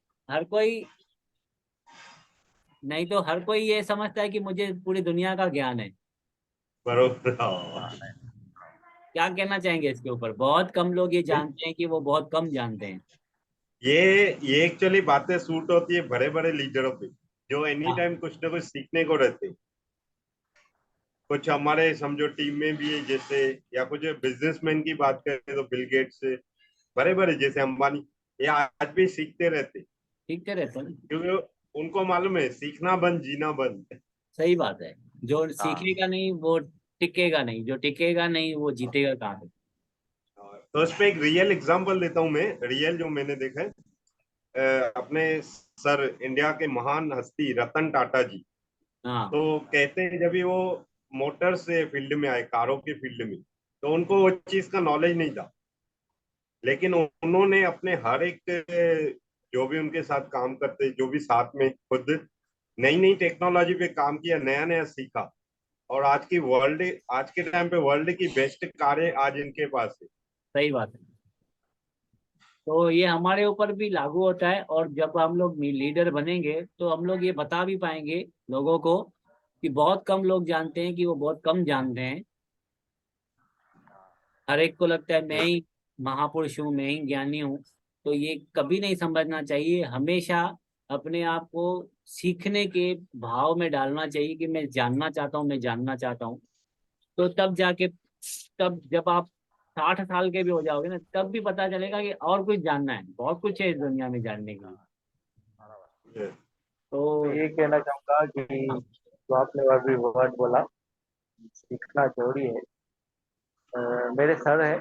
Speaker 1: नहीं तो हर कोई ये समझता है कि मुझे पूरी दुनिया का ज्ञान है।
Speaker 3: बरोबर।
Speaker 2: हाँ,
Speaker 3: हाँ।
Speaker 2: नहीं,
Speaker 1: क्या कहना चाहेंगे इसके ऊपर? बहुत कम लोग ये जानते हैं कि वो बहुत कम जानते हैं।
Speaker 3: ये ये एक्चुअली बातें सूट होती है बड़े बड़े लीडरों पे, जो एनी
Speaker 1: हाँ,
Speaker 3: टाइम कुछ ना कुछ सीखने को रहते हैं। कुछ हमारे समझो टीम में भी है जैसे, या कुछ बिजनेसमैन की बात करें तो बिल गेट्स से बड़े बड़े जैसे अंबानी, ये आज भी सीखते रहते,
Speaker 1: सीखते रहते हैं ना।
Speaker 3: क्योंकि उनको मालूम है सीखना बंद जीना बंद।
Speaker 1: सही बात है। जो
Speaker 2: हाँ
Speaker 1: सीखेगा नहीं वो टिकेगा नहीं, जो टिकेगा नहीं वो जीतेगा कहाँ पे।
Speaker 3: तो इस पे एक रियल एग्जांपल देता हूँ मैं, रियल जो मैंने देखा है। अपने सर इंडिया के महान हस्ती रतन टाटा जी,
Speaker 1: हाँ,
Speaker 3: तो कहते हैं जब भी वो मोटर से फील्ड में आए, कारों के फील्ड में, तो उनको वो चीज का नॉलेज नहीं था। लेकिन उन्होंने अपने हर एक जो भी उनके साथ काम करते, जो भी साथ में खुद नई नई टेक्नोलॉजी पे काम किया, नया नया सीखा। और आज के टाइम पे वर्ल्ड की बेस्ट कारें आज इनके पास है।
Speaker 1: सही बात है। तो ये हमारे ऊपर भी लागू होता है, और जब हम लोग लीडर बनेंगे तो हम लोग ये बता भी पाएंगे लोगों को कि बहुत कम लोग जानते हैं कि वो बहुत कम जानते हैं। हर एक को लगता है मैं ही महापुरुष हूँ, मैं ही ज्ञानी हूँ। तो ये कभी नहीं समझना चाहिए। हमेशा अपने आप को सीखने के भाव में डालना चाहिए कि मैं जानना चाहता हूँ, मैं जानना चाहता हूँ। तो तब जाके, तब जब आप 60 साल के भी हो जाओगे ना, तब भी पता चलेगा कि और कुछ जानना है, बहुत कुछ है इस दुनिया में जानने के लिए।
Speaker 2: हाँ बराबर।
Speaker 1: तो
Speaker 4: ये कहना चाहूंगा कि
Speaker 1: हाँ,
Speaker 4: जो आपने अभी वर्ड बोला, सीखना जरूरी है। मेरे सर है,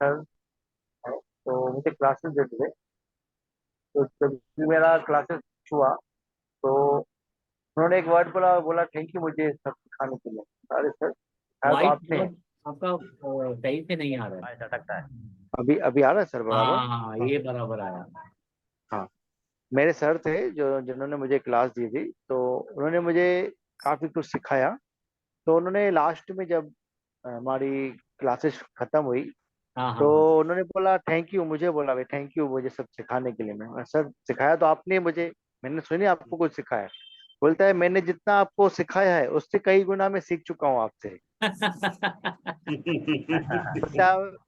Speaker 4: तो मुझे क्लासेस देते थे। तो जब भी मेरा क्लासेस हुआ, तो उन्होंने एक वर्ड बोला बोला थैंक यू मुझे सब सिखाने के लिए। अरे सर, सिखाया तो
Speaker 1: वाइस
Speaker 4: आपने है।
Speaker 1: बहुत आपका सही से नहीं आ रहा है।
Speaker 2: भाई अटकता है।
Speaker 4: अभी अभी आ रहा है सर बराबर?
Speaker 1: हाँ,
Speaker 4: हाँ
Speaker 1: ये बराबर आया।
Speaker 4: हाँ। मेरे सर थे जो जिन्होंने मुझे क्लास दी थी, तो उन्होंने मुझे काफी कुछ सिखाया। तो उन्होंने लास्ट में जब हमारी क्लासेस खत्म हुई,
Speaker 1: हाँ
Speaker 4: तो
Speaker 1: हाँ हाँ।
Speaker 4: उन्होंने बोला थैंक यू, मुझे बोला भाई थैंक यू मुझे सब सिखाने के लिए। मैं सर सिखाया तो आपने मुझे, मैंने सुनी आपको कुछ सिखाया? बोलता है मैंने जितना आपको सिखाया है उससे कई गुना मैं सीख चुका हूँ आपसे।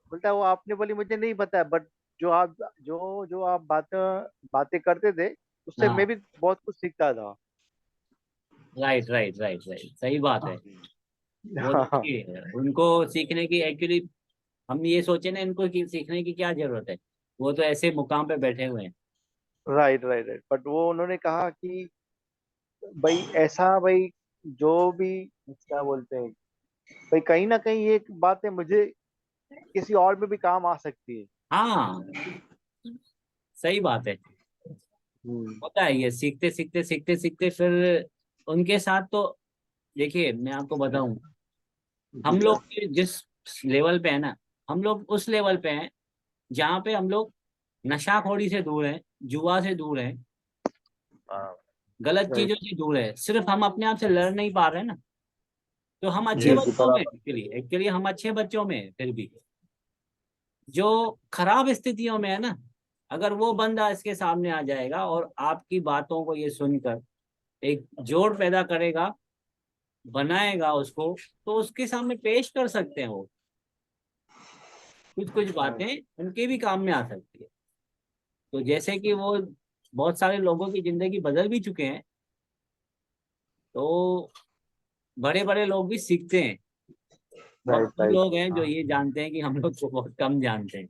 Speaker 4: बोलता है वो आपने बोली मुझे नहीं पता है, बट जो आप बातें बातें करते थे उससे मैं
Speaker 1: हाँ,
Speaker 4: भी बहुत कुछ सीखता था।
Speaker 1: राइट राइट राइट राइट, सही बात है। वो
Speaker 4: हाँ
Speaker 1: देखिए, उनको सीखने की एक्चुअली हम ये सोचे ना, इनको सीखने की क्या जरूरत है। वो तो ऐसे मुकाम पे बैठे हुए हैं।
Speaker 4: राइट राइट राइट, बट वो उन्होंने कहा कि भाई ऐसा भाई जो भी क्या बोलते हैं, भाई कहीं ना कहीं ये एक बात है मुझे किसी और में भी काम आ सकती है।
Speaker 1: हाँ, सही बात है।
Speaker 4: हम्म।
Speaker 1: होता है ये, सीखते सीखते सीखते सीखते फिर उनके साथ तो देखिए, मैं आपको बताऊं,
Speaker 4: जी
Speaker 1: हम
Speaker 4: सर।
Speaker 1: लोग जिस लेवल पे है ना, हम लोग उस लेवल पे हैं जहाँ पे हम लोग नशाखोरी से दूर हैं, जुआ से दूर हैं,
Speaker 2: हाँ,
Speaker 1: गलत चीजों
Speaker 4: राइट।
Speaker 1: से दूर है। सिर्फ हम अपने आप से लड़ नहीं पा रहे हैं ना। तो हम अच्छे
Speaker 4: जी जी
Speaker 1: बच्चों में
Speaker 4: बराबर।
Speaker 1: एक्चुअली एक्चुअली हम अच्छे बच्चों में हैं, फिर भी जो खराब स्थितियों में है ना, अगर वो बंदा इसके सामने आ जाएगा और आपकी बातों को ये सुनकर एक जोड़ पैदा करेगा, बनाएगा उसको, तो उसके सामने पेश कर सकते हैं वो कुछ कुछ बातें, उनके भी काम में आ सकती है। तो जैसे कि वो बहुत सारे लोगों की जिंदगी बदल भी चुके हैं, तो बड़े बड़े लोग भी सीखते हैं। बहुत
Speaker 4: राइट
Speaker 1: कम
Speaker 4: राइट।
Speaker 1: लोग हैं जो ये जानते हैं कि हम लोग को बहुत कम जानते हैं।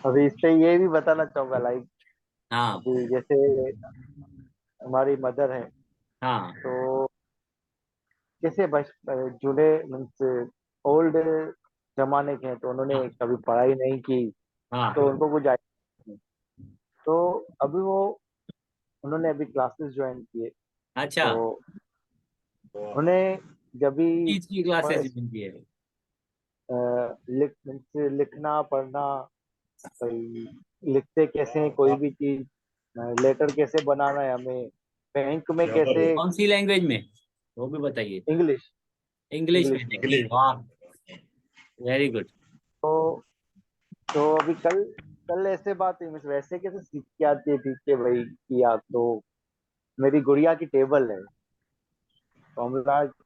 Speaker 4: अभी इस पे ये भी बताना चाहूंगा, लाइक
Speaker 1: हाँ
Speaker 4: अभी जैसे हमारी मदर है,
Speaker 1: हाँ
Speaker 4: तो जैसे बच जुड़े मीन्स ओल्ड जमाने के हैं, तो उन्होंने
Speaker 1: हाँ
Speaker 4: कभी पढ़ाई नहीं की,
Speaker 1: हाँ।
Speaker 4: तो उनको कुछ आइडिया नहीं। तो अभी वो उन्होंने अभी क्लासेस ज्वाइन किए,
Speaker 1: अच्छा,
Speaker 4: तो उन्हें जब भी
Speaker 1: चीज की क्लासेस
Speaker 4: फर्स्ट
Speaker 1: मिलती है।
Speaker 4: लिखना पढ़ना, भाई लिखते कैसे हैं कोई भी चीज, लेटर कैसे बनाना है हमें, बैंक में कैसे।
Speaker 1: कौन सी लैंग्वेज में, वो भी बताइए।
Speaker 4: इंग्लिश।
Speaker 1: इंग्लिश में
Speaker 4: इंग्लिश में।
Speaker 1: देखिए, वाह, वेरी गुड।
Speaker 4: तो तो अभी कल कल ऐसे बात हुई, मुझे वैसे कैसे सीख के आती है ठीक है भाई किया तो। मेरी गुड़िया की टेबल है, तो हम लोग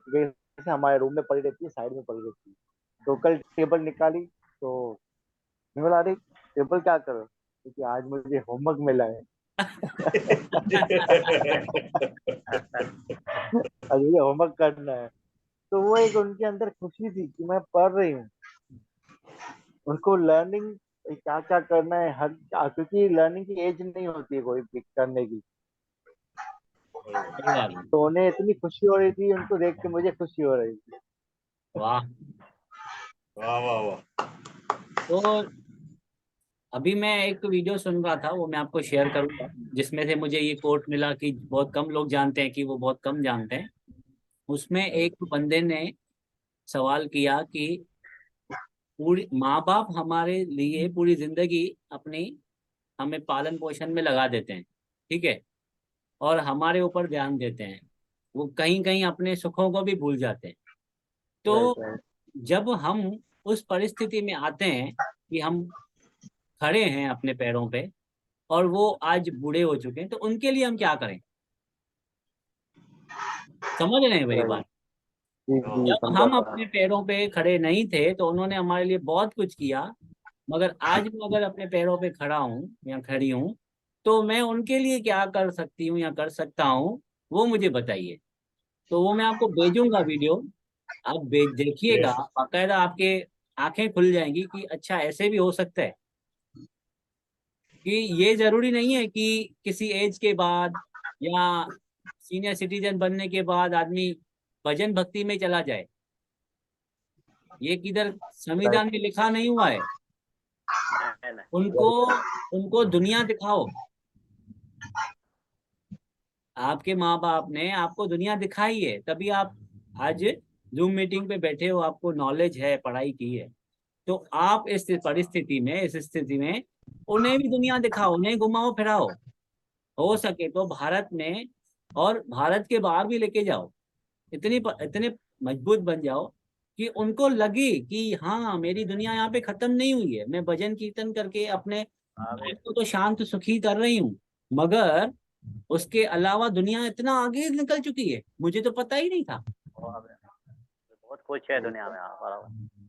Speaker 4: जैसे हमारे रूम में पड़ी रहती है, साइड में पड़ी रहती है। तो कल टेबल निकाली, तो मैं बोला अरे टेबल क्या करो, क्योंकि आज मुझे होमवर्क मिला है। आज मुझे होमवर्क करना है। तो वो एक उनके अंदर खुशी थी कि मैं पढ़ रही हूँ। उनको लर्निंग क्या क्या करना है हर, क्योंकि लर्निंग की एज नहीं होती है कोई भी करने की।
Speaker 1: सही बात है।
Speaker 4: तो उन्हें इतनी खुशी हो रही थी, उनको देख के मुझे खुशी हो रही थी।
Speaker 1: वाह।
Speaker 3: वाह वाह वाह।
Speaker 1: तो अभी मैं एक वीडियो सुन रहा था, वो मैं आपको शेयर करूंगा, जिसमें से मुझे ये कोट मिला कि बहुत कम लोग जानते हैं, कि वो बहुत कम जानते हैं। उसमें एक बंदे ने सवाल किया कि पूरी माँ बाप हमारे लिए पूरी जिंदगी अपनी हमें पालन पोषण में लगा देते हैं, ठीक है, और हमारे ऊपर ध्यान देते हैं, वो कहीं कहीं अपने सुखों को भी भूल जाते हैं।
Speaker 4: राइट
Speaker 1: तो
Speaker 4: राइट।
Speaker 1: जब हम उस परिस्थिति में आते हैं कि हम खड़े हैं अपने पैरों पे और वो आज बूढ़े हो चुके हैं, तो उनके लिए हम क्या करें? समझ रहे हैं मेरी
Speaker 4: राइट।
Speaker 1: बात?
Speaker 4: जी जी
Speaker 1: जब
Speaker 4: समझा
Speaker 1: हम
Speaker 4: था।
Speaker 1: अपने पैरों पे खड़े नहीं थे तो उन्होंने हमारे लिए बहुत कुछ किया, मगर आज मैं अगर अपने पैरों पे खड़ा हूँ या खड़ी हूँ, तो मैं उनके लिए क्या कर सकती हूँ या कर सकता हूँ, वो मुझे बताइए। तो वो मैं आपको भेजूंगा वीडियो, आप देखिएगा,
Speaker 3: यस।
Speaker 1: बाकायदा आपके आंखें खुल जाएंगी कि अच्छा ऐसे भी हो सकता है। कि ये जरूरी नहीं है कि किसी एज के बाद या सीनियर सिटीजन बनने के बाद आदमी भजन भक्ति में चला जाए। ये किधर संविधान में लिखा नहीं हुआ है।
Speaker 2: नहीं नहीं।
Speaker 1: उनको उनको दुनिया दिखाओ। आपके माँ बाप ने आपको दुनिया दिखाई है, तभी आप आज जूम मीटिंग पे बैठे हो, आपको नॉलेज है, पढ़ाई की है। तो आप इस परिस्थिति में, इस स्थिति में उन्हें भी दुनिया दिखाओ, उन्हें घुमाओ फिराओ। हो सके तो भारत में और भारत के बाहर भी लेके जाओ। इतने मजबूत बन जाओ कि उनको लगे कि हाँ, मेरी दुनिया यहाँ पे खत्म नहीं हुई है। मैं भजन कीर्तन करके अपने
Speaker 2: अभी
Speaker 1: आप को तो शांत सुखी कर रही हूँ, मगर उसके अलावा दुनिया इतना आगे निकल चुकी है, मुझे तो पता ही नहीं था।
Speaker 2: अभी बहुत कुछ है दुनिया में। हाँ बराबर।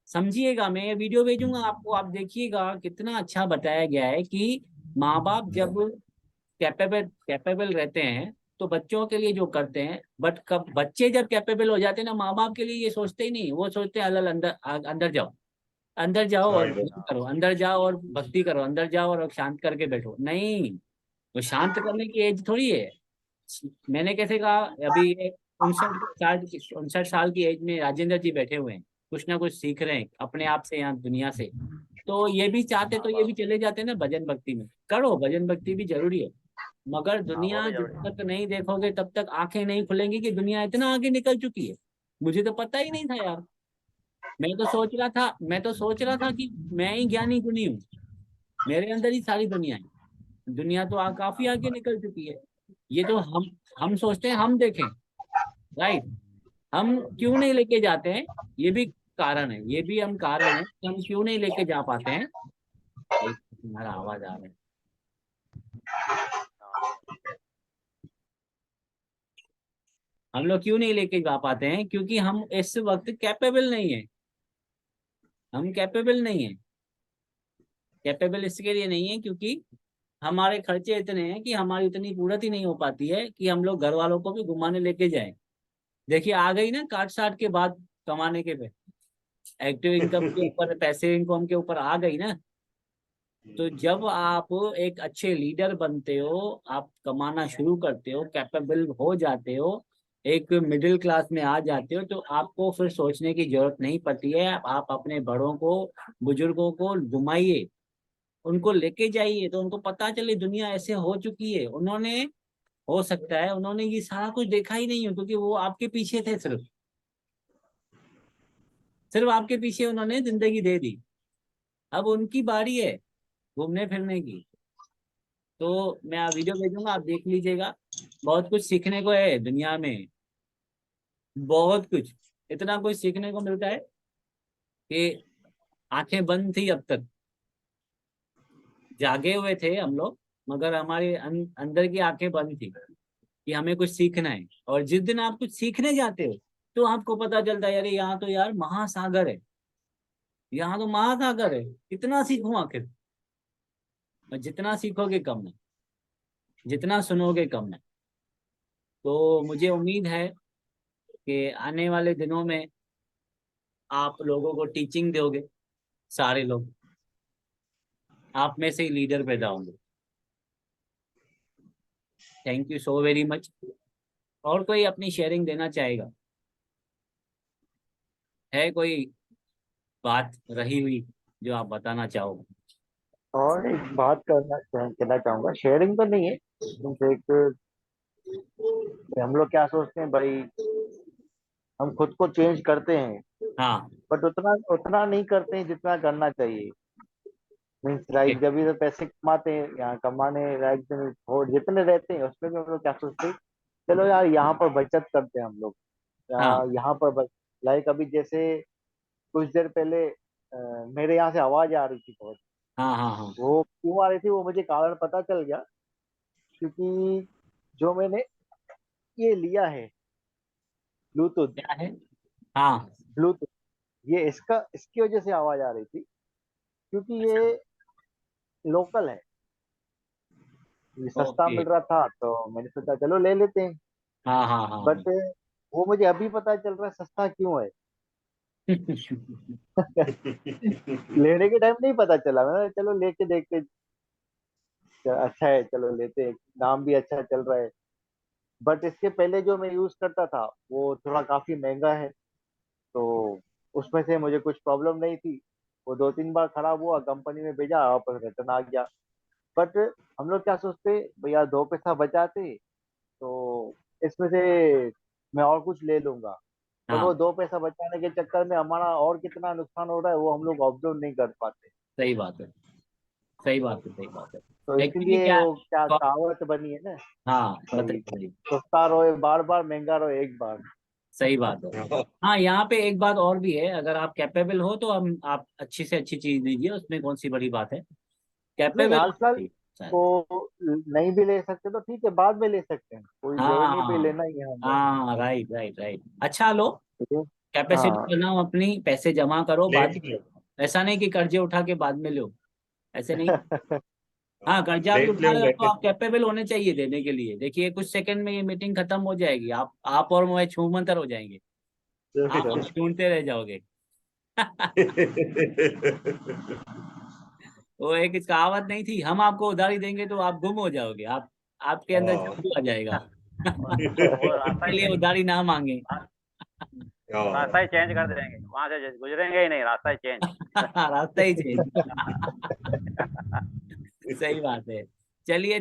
Speaker 1: समझिएगा, मैं ये वीडियो भेजूंगा आपको, आप देखिएगा कितना अच्छा बताया गया है कि माँ बाप जब कैपेबल कैपेबल रहते हैं तो बच्चों के लिए जो करते हैं, बट कब बच्चे जब कैपेबल हो जाते हैं ना, माँ बाप के लिए ये सोचते ही नहीं। वो सोचते हैं अल्लाह अंदर अंदर जाओ, अंदर जाओ और
Speaker 3: सही बात।
Speaker 1: भक्ति करो, अंदर जाओ और भक्ति करो, अंदर जाओ और शांत करके बैठो। नहीं, वो शांत करने की एज थोड़ी है। मैंने कैसे कहा, अभी 59 साल की एज में राजेंद्र जी बैठे हुए हैं, कुछ ना कुछ सीख रहे हैं अपने आप से, यहाँ दुनिया से। तो ये भी चाहते
Speaker 2: हाँ
Speaker 1: तो ये भी चले जाते ना भजन भक्ति में। करो, भजन भक्ति भी जरूरी है, मगर
Speaker 2: हाँ, वो
Speaker 1: दुनिया
Speaker 2: भी
Speaker 1: जब
Speaker 2: जरूरी है।
Speaker 1: तक नहीं देखोगे तब तक आंखें नहीं खुलेंगी कि दुनिया इतना आगे निकल चुकी है। मुझे तो पता ही नहीं था यार। मैं तो सोच रहा था कि मैं ही ज्ञानी गुनी हूँ, मेरे अंदर ही सारी दुनिया है। दुनिया तो काफी आगे निकल चुकी है। ये तो हम सोचते हैं हम देखें, राइट। हम क्यों नहीं लेके जाते हैं, ये भी कारण है, ये भी हम कारण है कि हम क्यों नहीं लेके जा पाते हैं। एक तुम्हारा आवाज आ रहा है। हम लोग क्यों नहीं लेके जा पाते हैं, क्योंकि हम इस वक्त कैपेबल नहीं है। हम कैपेबल नहीं है। कैपेबल इसके लिए नहीं है क्योंकि हमारे खर्चे इतने हैं कि हमारी उतनी पूर्ति नहीं हो पाती है कि हम लोग घर वालों को भी घुमाने लेके जाएं। देखिए, आ गई ना काट साट के बाद कमाने के पे, एक्टिव इनकम के ऊपर, पैसे इनकम के ऊपर आ गई ना। तो जब आप एक अच्छे लीडर बनते हो, आप कमाना शुरू करते हो, कैपेबल हो जाते हो, एक मिडिल क्लास में आ जाते हो, तो आपको फिर सोचने की जरूरत नहीं पड़ती है। आप अपने बड़ों को, बुजुर्गों को घुमाइए, उनको लेके जाइए, तो उनको पता चले दुनिया ऐसे हो चुकी है। उन्होंने, हो सकता है उन्होंने ये सारा कुछ देखा ही नहीं हो, क्योंकि वो आपके पीछे थे, सिर्फ सिर्फ आपके पीछे उन्होंने जिंदगी दे दी। अब उनकी बारी है घूमने फिरने की। तो मैं वीडियो भेजूंगा, आप देख लीजिएगा। बहुत कुछ सीखने को है दुनिया में, बहुत कुछ। इतना कुछ सीखने को मिलता है कि आंखें बंद थी अब तक, जागे हुए थे हम लोग, मगर हमारे अंदर की आंखें बंद थी कि हमें कुछ सीखना है। और जिस दिन आप कुछ सीखने जाते हो तो आपको पता चलता है, अरे यहाँ तो यार महासागर है, यहाँ तो महासागर है, कितना सीखूं आखिर। और जितना सीखोगे कम है, जितना सुनोगे कम है। तो मुझे उम्मीद है कि आने वाले दिनों में आप लोगों को टीचिंग दोगे, सारे लोग, आप में से ही लीडर पैदा होंगे। Thank you so very much. और कोई अपनी शेयरिंग देना चाहेगा? है कोई बात रही हुई जो आप बताना चाहो?
Speaker 4: और एक बात कहना चाहूंगा, शेयरिंग तो नहीं है, बस एक, हम लोग क्या सोचते हैं भाई, हम खुद को चेंज करते हैं,
Speaker 1: हाँ।
Speaker 4: बट उतना उतना नहीं करते हैं जितना करना चाहिए। Means
Speaker 1: okay.
Speaker 4: लाइक जब भी तो पैसे कमाते हैं, यहाँ कमाने लायक और जितने रहते हैं उसमें भी हम लोग क्या सोचते हैं, चलो यार यहाँ पर बचत करते हैं हम लोग,
Speaker 1: हाँ
Speaker 4: यहाँ पर लाइक अभी जैसे कुछ देर पहले मेरे यहाँ से आवाज आ रही थी बहुत।
Speaker 1: हाँ हाँ हाँ।
Speaker 4: वो क्यों आ रही थी वो मुझे कारण पता चल गया, क्योंकि जो मैंने ये लिया है ब्लूटूथ,
Speaker 1: क्या है? हाँ।
Speaker 4: ब्लूटूथ, ये इसकी वजह से आवाज आ रही थी, क्योंकि ये लोकल है, ये सस्ता
Speaker 1: ओके।
Speaker 4: मिल रहा था तो मैंने सोचा चलो ले लेते हैं।
Speaker 1: हाँ हाँ हाँ
Speaker 4: बट वो मुझे अभी पता चल रहा है सस्ता क्यों है। लेने के टाइम नहीं पता चला, मैंने चलो लेके देखते, अच्छा है, चलो लेते हैं, नाम भी अच्छा चल रहा है। बट इसके पहले जो मैं यूज करता था वो थोड़ा काफी महंगा है, तो उसमें से मुझे कुछ प्रॉब्लम नहीं थी। वो 2-3 बार खराब हुआ, कंपनी में भेजा, वापस रिटर्न आ गया। बट हम लोग क्या सोचते, भैया 2 पैसा बचाते तो इसमें से मैं और कुछ ले लूंगा। बट वो
Speaker 1: हाँ
Speaker 4: 2 पैसा बचाने के चक्कर में हमारा और कितना नुकसान हो रहा है वो हम लोग ऑब्जर्व नहीं कर पाते।
Speaker 1: सही बात है, सही बात है, सही बात है।
Speaker 4: तो
Speaker 1: एक्चुअली
Speaker 4: इसीलिए
Speaker 1: क्या,
Speaker 4: वो क्या कहावत बनी है ना
Speaker 1: हाँ
Speaker 4: कि
Speaker 1: बताइए।
Speaker 4: सस्ता रोए बार बार, महंगा रोए एक बार।
Speaker 1: सही बात है। हाँ यहाँ पे एक बात और भी है, अगर आप कैपेबल हो तो हम आप अच्छी से अच्छी चीज लीजिए, उसमें कौन सी बड़ी बात है,
Speaker 4: नहीं,
Speaker 1: कैपेबल
Speaker 4: हर
Speaker 1: होना
Speaker 4: साल
Speaker 1: चाहिए शायद।
Speaker 4: को नहीं भी ले सकते तो ठीक है, बाद में ले सकते हैं, कोई लेने पे
Speaker 1: हाँ
Speaker 4: लेना ही है हमें।
Speaker 1: हाँ, राइट राइट राइट, अच्छा लो,
Speaker 4: ठीक है।
Speaker 1: कैपेसिटी
Speaker 4: हाँ।
Speaker 1: बनाओ अपनी, पैसे जमा करो, बाद
Speaker 3: लेट
Speaker 1: में लो। ऐसा नहीं कि कर्जे उठा के बाद में लो, ऐसे नहीं। हाँ कर्जा भी
Speaker 3: लेट
Speaker 1: उठा
Speaker 3: ले
Speaker 1: रहे हो तो
Speaker 3: लेटे
Speaker 1: आप कैपेबल होने चाहिए देने के लिए। देखिए कुछ सेकंड में ये मीटिंग खत्म हो जाएगी, आप और मैं छूमंतर हो जाएंगे, आप हमें ढूंढते रह जाओगे। वो एक कहावत नहीं थी, हम आपको उधारी देंगे तो आप गुम हो जाओगे, आप आपके अंदर
Speaker 3: हाँ
Speaker 1: जादू आ जाएगा।
Speaker 2: वो रास्ता ही
Speaker 1: इसके लिए उधारी ना मांगे।
Speaker 2: रास्ता ही चेंज कर देंगे, वहां से गुजरेंगे ही नहीं, रास्ता ही चेंज।
Speaker 1: रास्ता ही चेंज। सही बात है। चलिए